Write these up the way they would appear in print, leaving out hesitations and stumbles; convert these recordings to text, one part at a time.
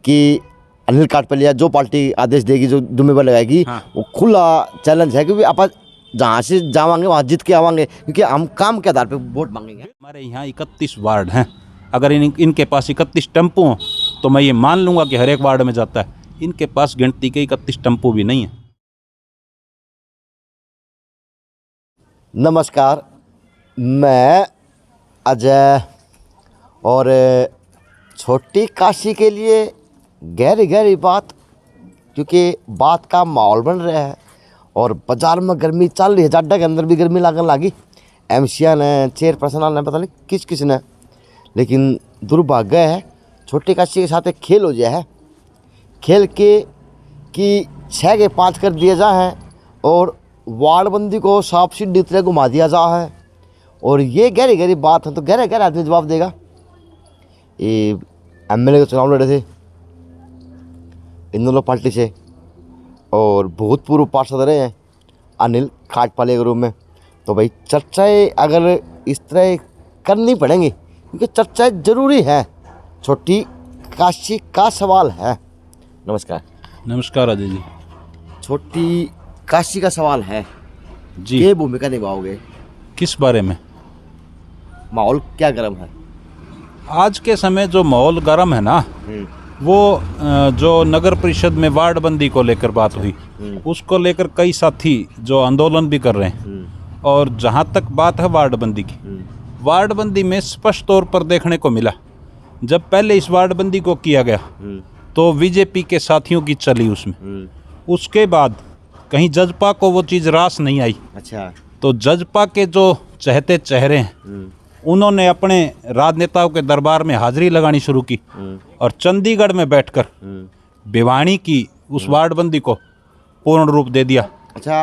कि अनिल काठपलिया जो पार्टी आदेश देगी, जो जिम्मेवार लगाएगी, वो खुला चैलेंज है कि आप जहाँ से जावांगे वहाँ जीत के आवांगे, क्योंकि हम काम के आधार पे वोट मांगेंगे। हमारे यहाँ 31 वार्ड हैं। अगर इनके पास 31 टेम्पो हों तो मैं ये मान लूँगा कि हर एक वार्ड में जाता है। इनके पास गिनती के 31 टेम्पो भी नहीं है। नमस्कार, मैं अजय, और छोटी काशी के लिए गहरी गहरी बात, क्योंकि बात का माहौल बन रहा है और बाज़ार में गर्मी चल रही है, जाडा के अंदर भी गर्मी लगने लगी। एमसीआ ने, चेयरपर्सन ने, पता नहीं किस किस ने, लेकिन दुर्भाग्य है छोटी काशी के साथ एक खेल हो गया है। खेल के कि 6 के 5 कर दिए जा हैं और वार्डबंदी को सांप सीढ़ी तरह घुमा दिया जा है। और ये गहरी गहरी बात है, तो गहरे गहरे आदमी जवाब देगा। ये एमएलए के चुनाव लड़े थे इन दोनों पार्टी से, और भूतपूर्व पार्षद रहे हैं अनिल काठपाले के रूप में। तो भाई चर्चाएं अगर इस तरह करनी पड़ेंगी, क्योंकि चर्चाएं ज़रूरी है। छोटी काशी का सवाल है। नमस्कार। नमस्कार अजय जी। छोटी काशी का सवाल है जी। क्या भूमिका निभाओगे? किस बारे में? माहौल क्या गर्म है आज के समय? जो माहौल गर्म है ना, वो जो नगर परिषद में वार्डबंदी को लेकर बात हुई, उसको लेकर कई साथी जो आंदोलन भी कर रहे हैं। और जहाँ तक बात है वार्डबंदी की, वार्डबंदी में स्पष्ट तौर पर देखने को मिला, जब पहले इस वार्डबंदी को किया गया तो बीजेपी के साथियों की चली उसमें। उसके बाद कहीं जजपा को वो चीज़ रास नहीं आई। अच्छा। तो जजपा के जो चहते चेहरे हैं, उन्होंने अपने राजनेताओं के दरबार में हाजिरी लगानी शुरू की और चंडीगढ़ में बैठकर भिवानी की उस वार्डबंदी को पूर्ण रूप दे दिया। अच्छा।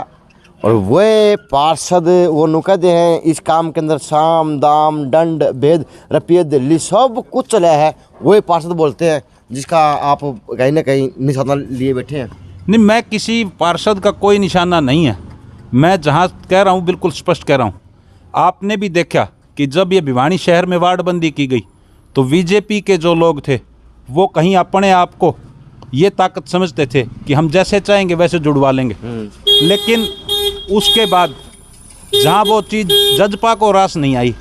और वे पार्षद वो नुकदे हैं इस काम के अंदर, साम दाम दंड भेद रुपये दिल्ली सब कुछ चला है, वही पार्षद बोलते हैं, जिसका आप कहीं ना कहीं निशाना लिए बैठे हैं। नहीं, मैं किसी पार्षद का कोई निशाना नहीं है। मैं जहाँ कह रहा हूँ बिल्कुल स्पष्ट कह रहा हूँ। आपने भी देखा कि जब ये भिवानी शहर में वार्डबंदी की गई तो बीजेपी के जो लोग थे वो कहीं अपने आप को ये ताकत समझते थे कि हम जैसे चाहेंगे वैसे जुड़वा लेंगे। लेकिन उसके बाद जहाँ वो चीज़ जजपा को रास नहीं आई,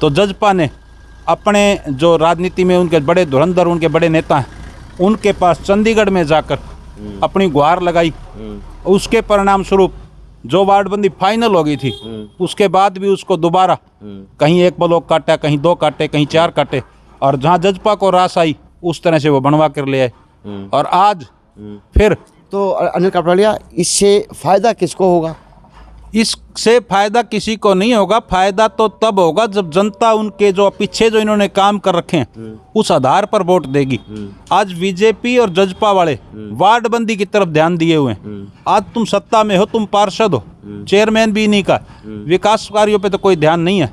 तो जजपा ने अपने जो राजनीति में उनके बड़े धुरंधर, उनके बड़े नेता हैं, उनके पास चंडीगढ़ में जाकर अपनी गुहार लगाई। उसके परिणाम स्वरूप जो वार्डबंदी फाइनल हो गई थी, उसके बाद भी उसको दोबारा कहीं एक ब्लॉक काटा, कहीं 2 काटे, कहीं 4 काटे, और जहाँ जजपा को रास आई उस तरह से वो बनवा कर ले आए। और आज फिर तो अनिल काठपालिया, इससे फ़ायदा किसको होगा? इससे फायदा किसी को नहीं होगा। फायदा तो तब होगा जब जनता उनके जो पीछे जो इन्होंने काम कर रखे हैं उस आधार पर वोट देगी। आज बीजेपी और जजपा वाले वार्डबंदी की तरफ ध्यान दिए हुए हैं। आज तुम सत्ता में हो, तुम पार्षद हो, चेयरमैन भी नहीं का, विकास कार्यों पे तो कोई ध्यान नहीं है।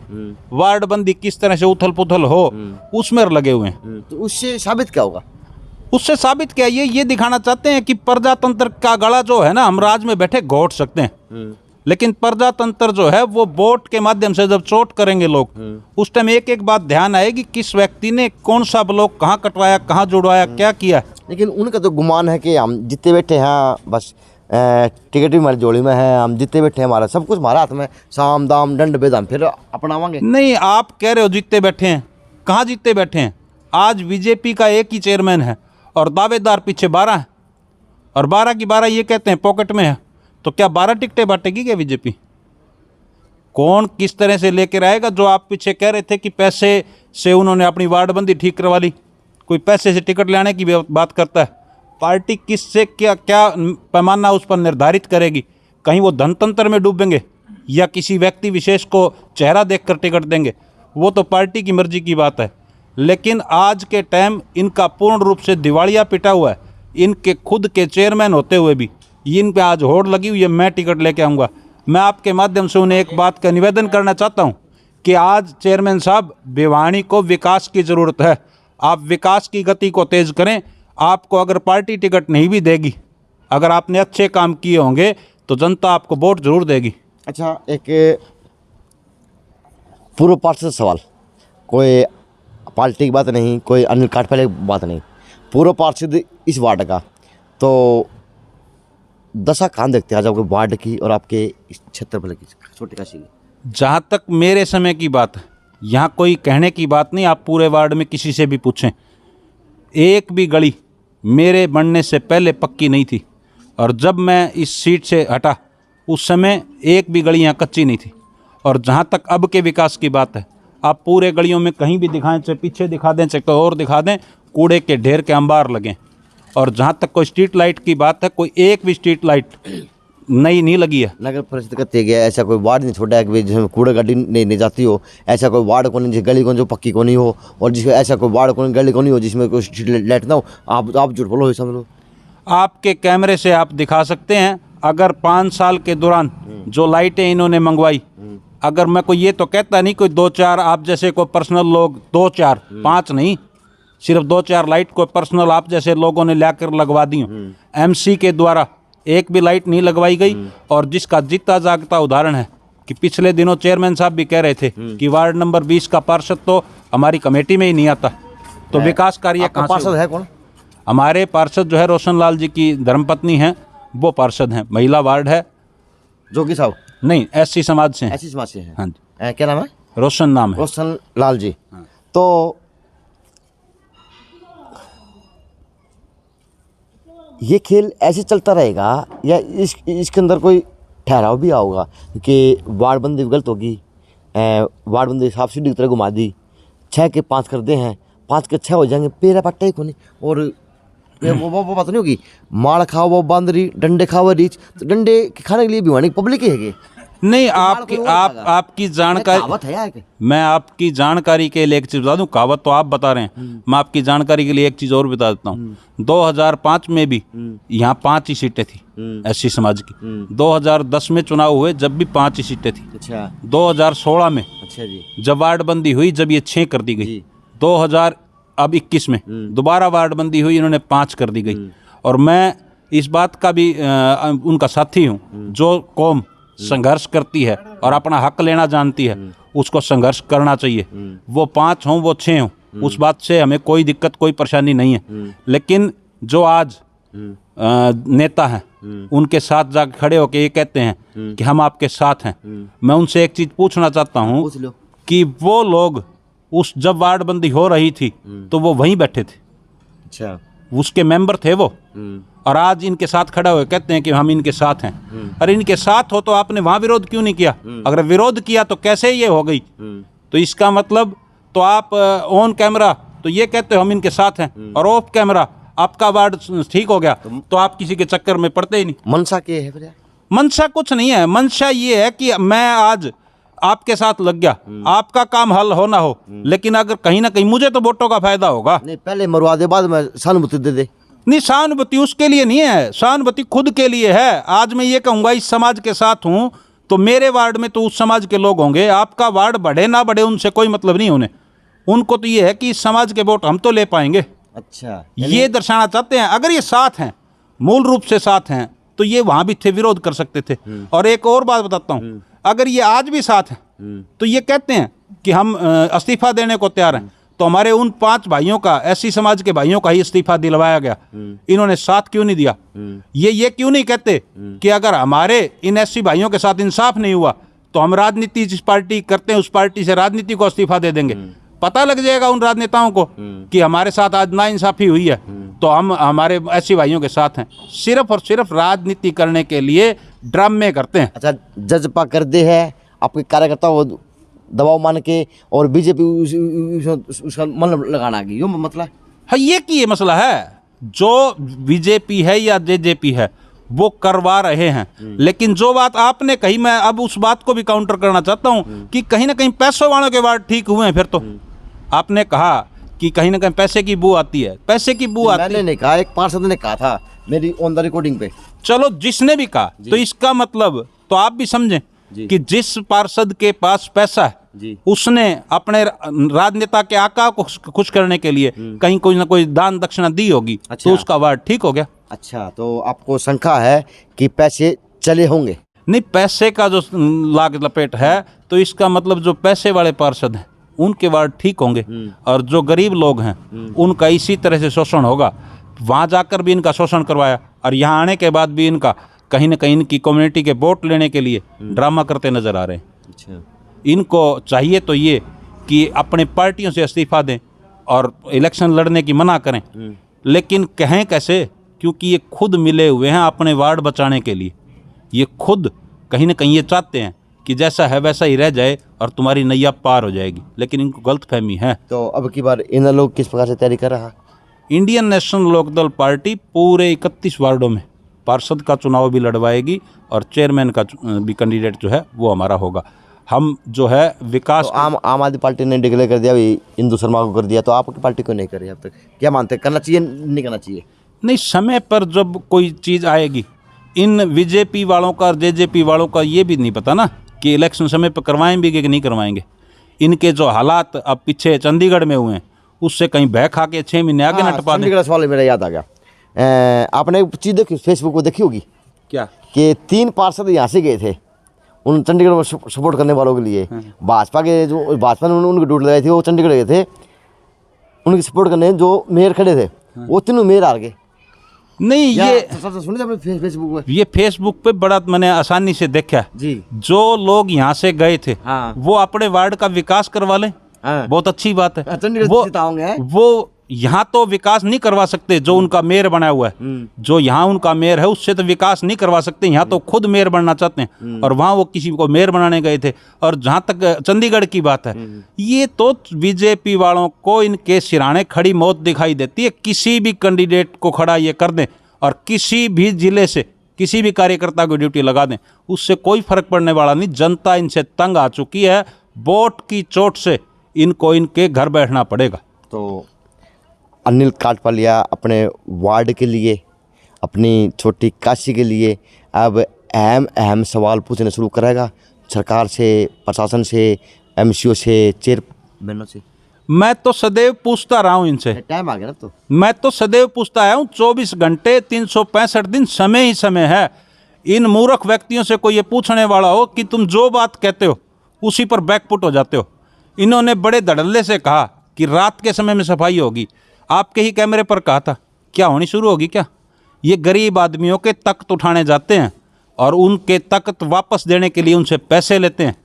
वार्डबंदी किस तरह से उथल पुथल हो उसमें लगे हुए हैं। तो उससे साबित क्या होगा? उससे साबित क्या, ये दिखाना चाहते हैं कि प्रजातंत्र का गला जो है ना, हम राज में बैठे घोट सकते हैं, लेकिन प्रजातंत्र जो है वो वोट के माध्यम से जब चोट करेंगे लोग, उस टाइम एक एक बात ध्यान आएगी किस व्यक्ति ने कौन सा ब्लॉक कहाँ कटवाया, कहाँ जुड़वाया, क्या किया। लेकिन उनका तो गुमान है कि हम जितने बैठे हैं बस टिकट भी हमारी जोड़ी में है, हम जितने बैठे हैं हमारा सब कुछ हमारे हाथ में, साम दाम दंड भेद हम फिर अपनावांगे। नहीं, आप कह रहे हो जीतते बैठे हैं, कहाँ जीतते बैठे हैं? आज बीजेपी का एक ही चेयरमैन है और दावेदार पीछे 12 हैं, और 12 की 12 ये कहते हैं पॉकेट में है। तो क्या 12 टिकटें बांटेगी क्या बीजेपी? कौन किस तरह से लेकर आएगा? जो आप पीछे कह रहे थे कि पैसे से उन्होंने अपनी वार्डबंदी ठीक करवा ली, कोई पैसे से टिकट लाने की बात करता है। पार्टी किससे क्या क्या पैमाना उस पर निर्धारित करेगी? कहीं वो धनतंत्र में डूबेंगे या किसी व्यक्ति विशेष को चेहरा देखकर टिकट देंगे, वो तो पार्टी की मर्जी की बात है। लेकिन आज के टाइम इनका पूर्ण रूप से दिवालिया पिटा हुआ है। इनके खुद के चेयरमैन होते हुए भी इन पे आज होड़ लगी हुई है, मैं टिकट लेके आऊँगा। मैं आपके माध्यम से उन्हें एक बात का निवेदन करना चाहता हूँ कि आज चेयरमैन साहब, भिवानी को विकास की ज़रूरत है। आप विकास की गति को तेज़ करें। आपको अगर पार्टी टिकट नहीं भी देगी, अगर आपने अच्छे काम किए होंगे तो जनता आपको वोट जरूर देगी। अच्छा, एक पूर्व पार्षद सवाल, कोई पार्टी की बात नहीं, कोई अनिल काठपाले की बात नहीं, पूर्व पार्षद इस वार्ड का, तो दशा कहाँ देखते हैं आज आपके वार्ड की और आपके इस क्षेत्रफल की, छोटी काशी की? जहाँ तक मेरे समय की बात है, यहाँ कोई कहने की बात नहीं, आप पूरे वार्ड में किसी से भी पूछें, एक भी गली मेरे बनने से पहले पक्की नहीं थी। और जब मैं इस सीट से हटा उस समय एक भी गली यहाँ कच्ची नहीं थी। और जहाँ तक अब के विकास की बात है, आप पूरे गलियों में कहीं भी दिखाएं, चाहे पीछे दिखा दें, चाहे कहीं और दिखा दें, कूड़े के ढेर के अंबार लगे। और जहाँ तक कोई स्ट्रीट लाइट की बात है, कोई एक भी स्ट्रीट लाइट नई नहीं लगी है। नगर परिषद करते गया ऐसा कोई वार्ड नहीं छोड़ा है कि जिसमें कूड़ा गाड़ी नहीं जाती हो, ऐसा कोई वार्ड को नहीं, जिस गली को जो पक्की को नहीं हो, और जिसमें ऐसा कोई वार्ड को गली को नहीं हो जिसमें कोई स्ट्रीट लाइट ना हो। आप झूठ बोलो, समझ लो। आपके कैमरे से आप दिखा सकते हैं, अगर 5 साल के दौरान जो लाइटें इन्होंने मंगवाई, अगर मैं कोई ये तो कहता नहीं कोई 2-4 आप जैसे कोई पर्सनल लोग 2-4 5 नहीं, सिर्फ 2-4 लाइट को पर्सनल आप जैसे लोगों ने लाकर लगवा दी। एमसी के द्वारा एक भी लाइट नहीं लगवाई गई। और जिसका जीता जागता उदाहरण है कि पिछले दिनों चेयरमैन साहब भी कह रहे थे कि वार्ड नंबर 20 का पार्षद तो हमारी कमेटी में ही नहीं आता, तो विकास कार्य कहाँ से? पार्षद है कौन? हमारे पार्षद जो है रोशन लाल जी की धर्मपत्नी हैं, वो पार्षद हैं। महिला वार्ड है। जोगी साहब? नहीं, एससी समाज से हैं। ऐसी समाज से हैं। हाँ जी। क्या नाम है? रोशन नाम है। रोशन लाल जी। हाँ। तो ये खेल ऐसे चलता रहेगा या इसके अंदर कोई ठहराव भी आओगा कि वार्डबंदी गलत होगी, वार्डबंदी साफ सीढ़ी की तरह घुमा दी, 6 के 5 कर दे हैं, 5 के 6 हो जाएंगे, पेरा पट्टा ही कोनी। और वो बात नहीं होगी, माड़ खाओ वो बांदरी, डंडे खाओ रीच, तो डंडे खाने के लिए भी पब्लिक ही है। नहीं, आपकी जानकारी, मैं आपकी जानकारी के लिए एक चीज़ बता दूं, कहावत तो आप बता रहे हैं, मैं आपकी जानकारी के लिए एक चीज़ और बता देता हूँ। 2005 में भी यहाँ 5 ही सीटें थी एससी समाज की। 2010 में चुनाव हुए जब भी 5 ही सीटें थी। अच्छा। 2016 में अच्छा जी, जब वार्डबंदी हुई, जब ये 6 कर दी गई, 2021 में दोबारा वार्डबंदी हुई, इन्होंने 5 कर दी गई। और मैं इस बात का भी उनका साथी हूँ, जो कौम संघर्ष करती है और अपना हक लेना जानती है, उसको संघर्ष करना चाहिए। वो 5 हों, वो 6 हों, उस बात से हमें कोई दिक्कत, कोई परेशानी नहीं है। लेकिन जो आज नेता हैं, उनके साथ जाकर खड़े होकर ये कहते हैं कि हम आपके साथ हैं, मैं उनसे एक चीज़ पूछना चाहता हूँ कि वो लोग उस जब वार्डबंदी हो रही थी तो वो वहीं बैठे थे। अच्छा। उसके मेंबर थे वो, और आज इनके साथ खड़ा हुए कहते हैं कि हम इनके साथ हैं। अरे इनके साथ हो तो आपने वहां विरोध क्यों नहीं किया? अगर विरोध किया तो कैसे ये हो गई? तो इसका मतलब तो आप ऑन कैमरा तो ये कहते हो हम इनके साथ हैं, और ऑफ कैमरा आपका वार्ड ठीक हो गया, तो आप किसी के चक्कर में पड़ते ही नहीं। मनसा के है फिर? मंशा कुछ नहीं है। मंशा ये है कि मैं आज आपके साथ लग गया, आपका काम हल हो ना हो, लेकिन अगर कहीं ना कहीं मुझे तो वोटों का फायदा होगा। नहीं, पहले मरवा दे, बाद में सहानुभूति दे दे। नहीं, सहानुभूति उसके लिए नहीं है, सहानुभूति खुद के लिए है। आज मैं ये कहूँगा इस समाज के साथ हूँ, तो मेरे वार्ड में तो उस समाज के लोग होंगे। आपका वार्ड बढ़े ना बढ़े उनसे कोई मतलब नहीं उन्हें, उनको तो ये है कि इस समाज के वोट हम तो ले पाएंगे। अच्छा, ये दर्शाना चाहते हैं। अगर ये साथ हैं, मूल रूप से साथ हैं, तो ये वहाँ भी थे, विरोध कर सकते थे। और एक और बात बताता हूँ, अगर ये आज भी साथ हैं तो ये कहते हैं कि हम इस्तीफा देने को तैयार हैं, तो हमारे उन 5 भाइयों का, एससी समाज के भाइयों का ही इस्तीफा दिलवाया गया, इन्होंने साथ क्यों नहीं दिया? ये क्यों नहीं कहते कि अगर हमारे इन एससी भाइयों के साथ इंसाफ नहीं हुआ तो हम राजनीति जिस पार्टी करते हैं उस पार्टी से राजनीति को इस्तीफा दे देंगे। पता लग जाएगा उन राजनेताओं को कि हमारे साथ आज नाइंसाफी हुई है, तो हम हमारे एससी भाइयों के साथ हैं। सिर्फ और सिर्फ राजनीति करने के लिए ड्रामे करते हैं। अच्छा, जज्बा कर दे है आपके कार्यकर्ता वो दबाव मान के, और बीजेपी उसका मन लगाना आ गई, यो मतलब हाँ, ये कि ये मसला है। जो बीजेपी है या जेजेपी है वो करवा रहे हैं, लेकिन जो बात आपने कही, मैं अब उस बात को भी काउंटर करना चाहता हूं कि कहीं ना कहीं पैसों वालों के वार्ड ठीक हुए हैं। फिर तो आपने कहा कि कहीं ना कहीं पैसे की बू आती है, पैसे की बू आती है। मैंने नहीं कहा, एक पार्षद ने कहा था मेरी ऑन द रिकॉर्डिंग पे। चलो, जिसने भी कहा, तो इसका मतलब तो आप भी समझें कि जिस पार्षद के पास पैसा है उसने अपने राजनेता के आका को खुश करने के लिए कहीं कोई ना कोई दान दक्षिणा दी होगी। अच्छा। तो उसका वार्ड ठीक हो गया। अच्छा, तो आपको शंका है कि पैसे चले होंगे? नहीं, पैसे का जो लाग लपेट है, तो इसका मतलब जो पैसे वाले पार्षद हैं उनके वार्ड ठीक होंगे, और जो गरीब लोग हैं उनका इसी तरह से शोषण होगा। वहाँ जाकर भी इनका शोषण करवाया, और यहाँ आने के बाद भी इनका कहीं ना कहीं इनकी कम्युनिटी के वोट लेने के लिए ड्रामा करते नज़र आ रहे हैं। अच्छा, इनको चाहिए तो ये कि अपने पार्टियों से इस्तीफा दें और इलेक्शन लड़ने की मना करें, लेकिन कहें कैसे, क्योंकि ये खुद मिले हुए हैं अपने वार्ड बचाने के लिए। ये खुद कहीं ना कहीं ये चाहते हैं कि जैसा है वैसा ही रह जाए और तुम्हारी नैया पार हो जाएगी, लेकिन इनको गलतफहमी है। तो अब की बार इन लोग किस प्रकार से तैयारी कर रहा? इंडियन नेशनल लोकदल पार्टी पूरे 31 वार्डों में पार्षद का चुनाव भी लड़वाएगी और चेयरमैन का भी कैंडिडेट जो है वो हमारा होगा। हम जो है विकास तो आम आदमी पार्टी ने डिक्लेयर कर दिया, अभी इंदु शर्मा को कर दिया, तो आपकी पार्टी को नहीं कर रही अब तक? क्या मानते हैं, करना चाहिए नहीं करना चाहिए? नहीं, समय पर जब कोई चीज़ आएगी, इन बीजेपी वालों का और जेजेपी वालों का ये भी नहीं पता ना कि इलेक्शन समय पर करवाएंगे कि नहीं करवाएंगे। इनके जो हालात अब पीछे चंडीगढ़ में हुए हैं, उससे कहीं बह खा के 6 महीने आगे न टपा दें। चंडीगढ़ सवाल मेरा याद आ गया। आपने एक चीज़ देखी, फेसबुक को देखी होगी, क्या कि 3 पार्षद यहाँ से गए थे उन चंडीगढ़ में सपोर्ट करने वालों के लिए। भाजपा के जो भाजपा ने उनकी ड्यूटी लगाई थी, वो चंडीगढ़ गए थे उनकी सपोर्ट करने। जो मेयर खड़े थे वो तीनों मेयर हार गए। नहीं, ये सुनिए आपने फेसबुक पे, ये फेसबुक पे बड़ा मैंने आसानी से देखा है जी। जो लोग यहाँ से गए थे हाँ। वो अपने वार्ड का विकास करवा लें, हाँ। बहुत अच्छी बात है। चंडीगढ़ जिताओगे। वो यहाँ तो विकास नहीं करवा सकते, जो उनका मेयर बनाया हुआ है, जो यहाँ उनका मेयर है उससे तो विकास नहीं करवा सकते। यहाँ तो खुद मेयर बनना चाहते हैं, और वहाँ वो किसी को मेयर बनाने गए थे। और जहाँ तक चंडीगढ़ की बात है, ये तो बीजेपी वालों को इनके सिराने खड़ी मौत दिखाई देती है। किसी भी कैंडिडेट को खड़ा ये कर दें और किसी भी जिले से किसी भी कार्यकर्ता को ड्यूटी लगा दें, उससे कोई फर्क पड़ने वाला नहीं। जनता इनसे तंग आ चुकी है, वोट की चोट से इनको इनके घर बैठना पड़ेगा। तो अनिल काठपालिया अपने वार्ड के लिए, अपनी छोटी काशी के लिए अब अहम सवाल पूछने शुरू करेगा, सरकार से, प्रशासन से, एमसीओ से, चेयरमैनों से। मैं तो सदैव पूछता रहा हूँ इनसे, टाइम आ गया ना, तो मैं तो सदैव पूछता आया हूँ। 24 घंटे 365 दिन समय ही समय है। इन मूर्ख व्यक्तियों से कोई ये पूछने वाला हो कि तुम जो बात कहते हो उसी पर बैकपुट हो जाते हो। इन्होंने बड़े धड़ल्ले से कहा कि रात के समय में सफाई होगी, आपके ही कैमरे पर कहा था, क्या होनी शुरू होगी क्या? ये गरीब आदमियों के तख्त उठाने जाते हैं और उनके तख्त वापस देने के लिए उनसे पैसे लेते हैं।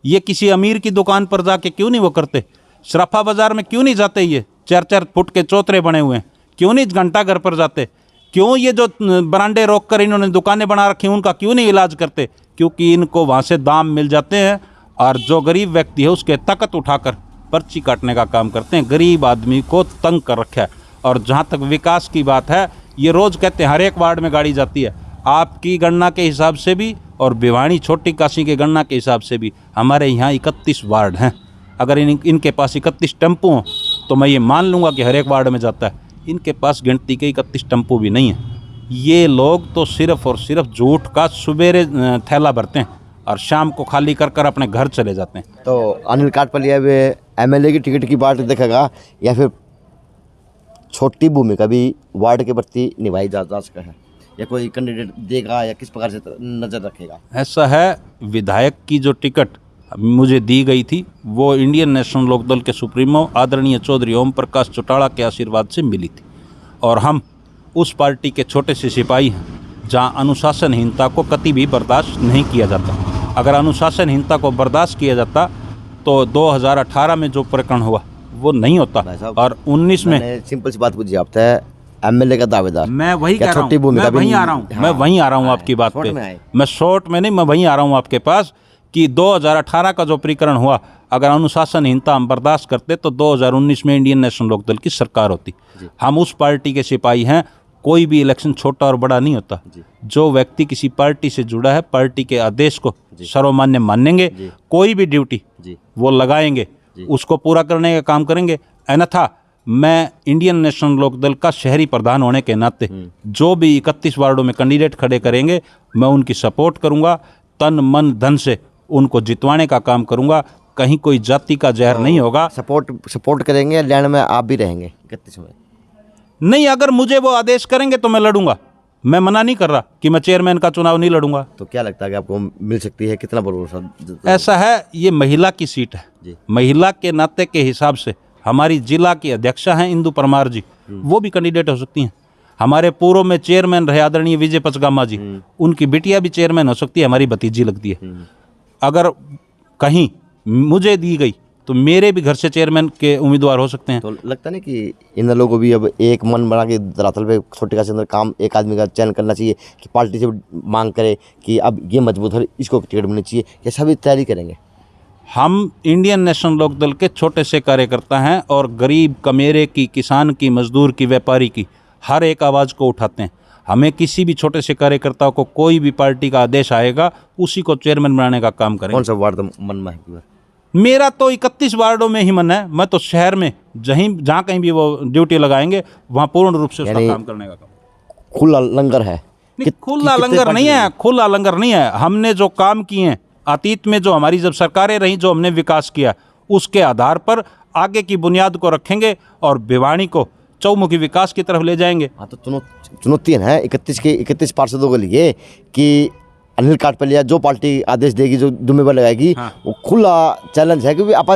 ये किसी अमीर की दुकान पर जाके क्यों नहीं वो करते? सराफा बाज़ार में क्यों नहीं जाते? ये 4-4 फुट के चौतरे बने हुए हैं, क्यों नहीं घंटा घर पर जाते? क्यों ये जो बरांडे रोक कर इन्होंने दुकानें बना रखी उनका क्यों नहीं इलाज करते? क्योंकि इनको वहाँ से दाम मिल जाते हैं, और जो गरीब व्यक्ति है उसके तख्त उठाकर पर्ची काटने का काम करते हैं। गरीब आदमी को तंग कर रखा है। और जहाँ तक विकास की बात है, ये रोज़ कहते हैं हर एक वार्ड में गाड़ी जाती है। आपकी गणना के हिसाब से भी और भिवानी छोटी काशी के गणना के हिसाब से भी हमारे यहाँ 31 वार्ड हैं। अगर इनके पास 31 टेम्पो हों तो मैं ये मान लूँगा कि हर एक वार्ड में जाता है। इनके पास गिनती के 31 टेम्पो भी नहीं है। ये लोग तो सिर्फ और सिर्फ झूठ का सुबेरे थैला भरते हैं और शाम को खाली कर कर अपने घर चले जाते हैं। तो अनिल काठपालिया वे एमएलए की टिकट की बात देखेगा या फिर छोटी भूमिका भी वार्ड के प्रति निभाई जा सका है, या कोई कैंडिडेट देगा, या किस प्रकार से नज़र रखेगा? ऐसा है, विधायक की जो टिकट मुझे दी गई थी वो इंडियन नेशनल लोकदल के सुप्रीमो आदरणीय चौधरी ओम प्रकाश चौटाला के आशीर्वाद से मिली थी। और हम उस पार्टी के छोटे से सिपाही हैं जहां अनुशासनहीनता को कभी भी बर्दाश्त नहीं किया जाता। अगर अनुशासनहीनता को बर्दाश्त किया जाता तो 2018 में जो प्रकरण हुआ वो नहीं होता। और 19 में सिंपल सी बात पूछी आपसे, एमएलए का दावेदार, मैं वही कह रहा हूँ, मैं वहीं आ रहा हूँ, मैं वहीं आ रहा हूँ आपकी बात पे, मैं शॉर्ट में नहीं, मैं वहीं आ रहा हूँ आपके पास कि 2018 का जो प्रकरण हुआ, अगर अनुशासनहीनता हम बर्दाश्त करते तो 2019 में इंडियन नेशनल लोकदल की सरकार होती। हम उस पार्टी के सिपाही हैं। कोई भी इलेक्शन छोटा और बड़ा नहीं होता। जो व्यक्ति किसी पार्टी से जुड़ा है, पार्टी के आदेश को सर्वमान्य मानेंगे, कोई भी ड्यूटी वो लगाएंगे, उसको पूरा करने का काम करेंगे। अन्यथा मैं इंडियन नेशनल लोकदल का शहरी प्रधान होने के नाते जो भी 31 वार्डों में कैंडिडेट खड़े करेंगे मैं उनकी सपोर्ट करूंगा, तन मन धन से उनको जितवाने का काम करूंगा। कहीं कोई जाति का जहर नहीं होगा। सपोर्ट करेंगे, लैंड में आप भी रहेंगे 31 में? नहीं, अगर मुझे वो आदेश करेंगे तो मैं लड़ूंगा। मैं मना नहीं कर रहा कि मैं चेयरमैन का चुनाव नहीं लड़ूंगा। तो क्या लगता है कि आपको मिल सकती है, कितना भरोसा? ऐसा है, ये महिला की सीट है जी। महिला के नाते के हिसाब से हमारी जिला की अध्यक्षा हैं इंदु परमार जी, वो भी कैंडिडेट हो सकती हैं। हमारे पूर्व में चेयरमैन रहे आदरणीय विजय पचगामा जी, उनकी बिटिया भी चेयरमैन हो सकती है, हमारी भतीजी लगती है। अगर कहीं मुझे दी गई तो मेरे भी घर से चेयरमैन के उम्मीदवार हो सकते हैं। तो लगता नहीं कि इन लोगों को भी अब एक मन बना के धरातल पे छोटे काशी अंदर काम एक आदमी का चयन करना चाहिए कि पार्टी से मांग करे कि अब ये मजबूत हो, इसको टिकट मिलनी चाहिए, या सभी तैयारी करेंगे? हम इंडियन नेशनल लोकदल के छोटे से कार्यकर्ता हैं और गरीब कमेरे की, किसान की, मजदूर की, व्यापारी की हर एक आवाज़ को उठाते हैं। हमें किसी भी छोटे से कार्यकर्ता को कोई भी पार्टी का आदेश आएगा उसी को चेयरमैन बनाने का काम करेंगे। कौन सा वार्ड मन में है? मेरा तो 31 वार्डों में ही मन है। मैं तो शहर में जहाँ कहीं भी वो ड्यूटी लगाएंगे वहाँ पूर्ण रूप से उसका काम करने का काम। खुला लंगर है? नहीं, खुला लंगर नहीं है, खुला लंगर नहीं है। हमने जो काम किए हैं अतीत में, जो हमारी जब सरकारें रहीं, जो हमने विकास किया, उसके आधार पर आगे की बुनियाद को रखेंगे और भिवानी को चौमुखी विकास की तरफ ले जाएंगे। हाँ, तो चुनौती है 31 पार्षदों के लिए कि अनिल काटपलिया जो पार्टी आदेश देगी, जो जिम्मेवार लगाएगी, हाँ। वो खुला चैलेंज है, क्योंकि आप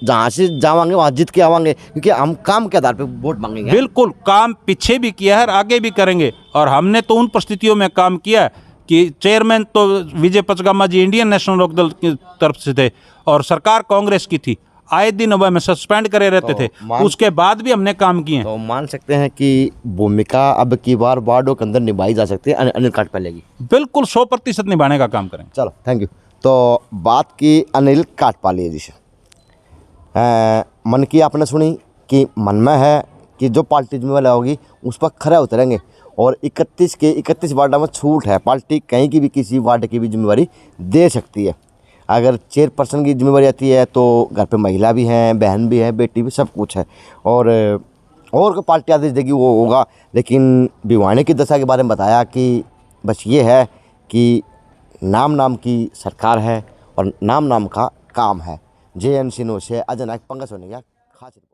जहाँ से जावांगे वहाँ जीत के आवांगे, क्योंकि हम काम के आधार पे वोट मांगेंगे। बिल्कुल, काम पीछे भी किया है और आगे भी करेंगे। और हमने तो उन परिस्थितियों में काम किया है कि चेयरमैन तो विजय पचगामा जी इंडियन नेशनल लोकदल की तरफ से थे और सरकार कांग्रेस की थी, आए दिन वह में सस्पेंड करे रहते थे, उसके बाद भी हमने काम किए हैं। तो मान सकते हैं कि भूमिका अब की बार वार्डों के अंदर निभाई जा सकती है अनिल काटपलिया की? बिल्कुल 100% निभाने का काम करेंगे। चलो, थैंक यू। तो बात की अनिल काटपलिया जी से, मन की आपने सुनी कि मन में है कि जो पार्टी जिम्मेवार होगी उस पर खरा उतरेंगे, और 31 वार्डों में छूट है, पार्टी कहीं की भी किसी वार्ड की भी जिम्मेवारी दे सकती है। अगर चेयरपर्सन की जिम्मेवारी आती है तो घर पे महिला भी हैं, बहन भी है, बेटी भी, सब कुछ है, और कोई पार्टी आदेश देगी वो होगा। लेकिन भिवानी की दशा के बारे में बताया कि बस ये है कि नाम की सरकार है और नाम का काम है। JNC न्यूज़ से अजय नायक, पंकज सोनेकिया, खास रिपोर्ट।